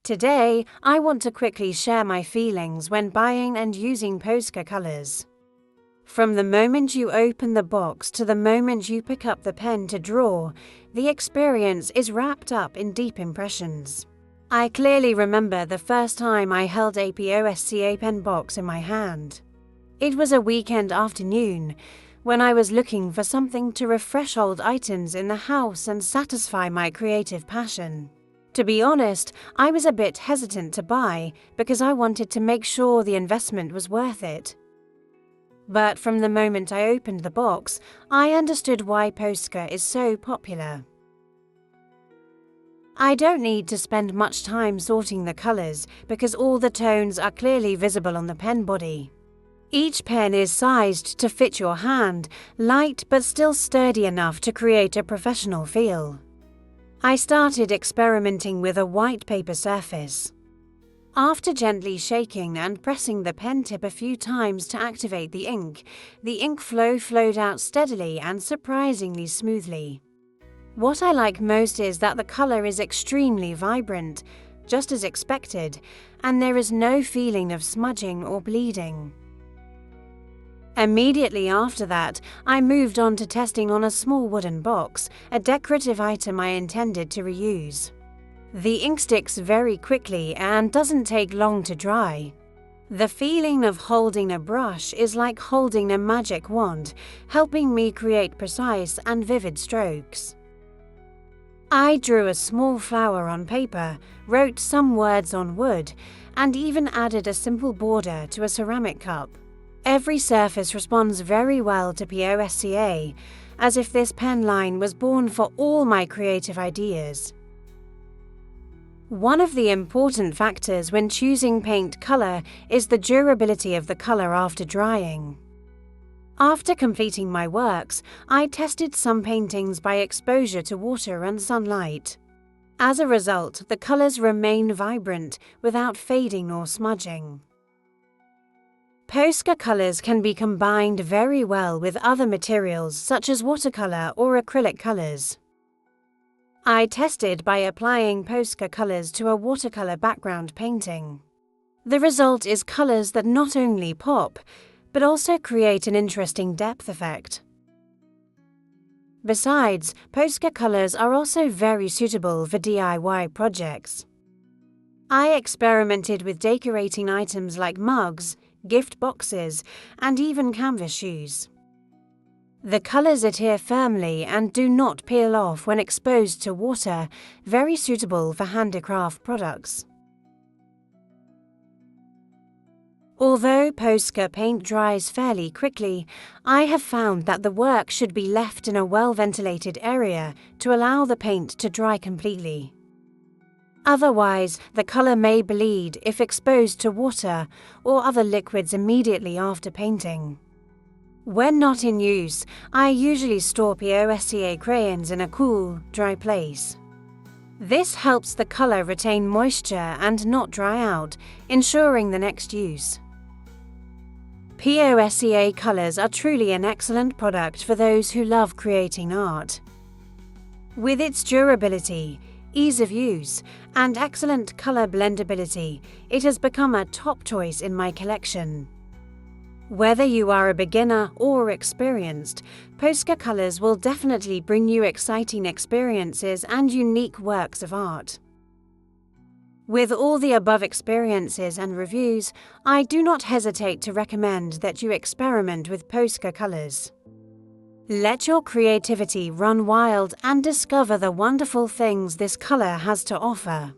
Today, I want to quickly share my feelings when buying and using Posca colors. From the moment you open the box to the moment you pick up the pen to draw, the experience is wrapped up in deep impressions. I clearly remember the first time I held a Posca pen box in my hand. It was a weekend afternoon when I was looking for something to refresh old items in the house and satisfy my creative passion. To be honest, I was a bit hesitant to buy because I wanted to make sure the investment was worth it. But from the moment I opened the box, I understood why Posca is so popular. I don't need to spend much time sorting the colors because all the tones are clearly visible on the pen body. Each pen is sized to fit your hand, light but still sturdy enough to create a professional feel. I started experimenting with a white paper surface. After gently shaking and pressing the pen tip a few times to activate the ink flow flowed out steadily and surprisingly smoothly. What I like most is that the color is extremely vibrant, just as expected, and there is no feeling of smudging or bleeding. Immediately after that, I moved on to testing on a small wooden box, a decorative item I intended to reuse. The ink sticks very quickly and doesn't take long to dry. The feeling of holding a brush is like holding a magic wand, helping me create precise and vivid strokes. I drew a small flower on paper, wrote some words on wood, and even added a simple border to a ceramic cup. Every surface responds very well to Posca, as if this pen line was born for all my creative ideas. One of the important factors when choosing paint color is the durability of the color after drying. After completing my works, I tested some paintings by exposure to water and sunlight. As a result, the colors remain vibrant without fading or smudging. Posca colors can be combined very well with other materials such as watercolor or acrylic colors. I tested by applying Posca colors to a watercolor background painting. The result is colors that not only pop, but also create an interesting depth effect. Besides, Posca colors are also very suitable for DIY projects. I experimented with decorating items like mugs, gift boxes, and even canvas shoes. The colors adhere firmly and do not peel off when exposed to water, very suitable for handicraft products. Although Posca paint dries fairly quickly, I have found that the work should be left in a well-ventilated area to allow the paint to dry completely. Otherwise, the color may bleed if exposed to water or other liquids immediately after painting. When not in use, I usually store Posca crayons in a cool, dry place. This helps the color retain moisture and not dry out, ensuring the next use. Posca colors are truly an excellent product for those who love creating art. With its durability, ease of use, and excellent color blendability, it has become a top choice in my collection. Whether you are a beginner or experienced, Posca colors will definitely bring you exciting experiences and unique works of art. With all the above experiences and reviews, I do not hesitate to recommend that you experiment with Posca colors. Let your creativity run wild and discover the wonderful things this color has to offer.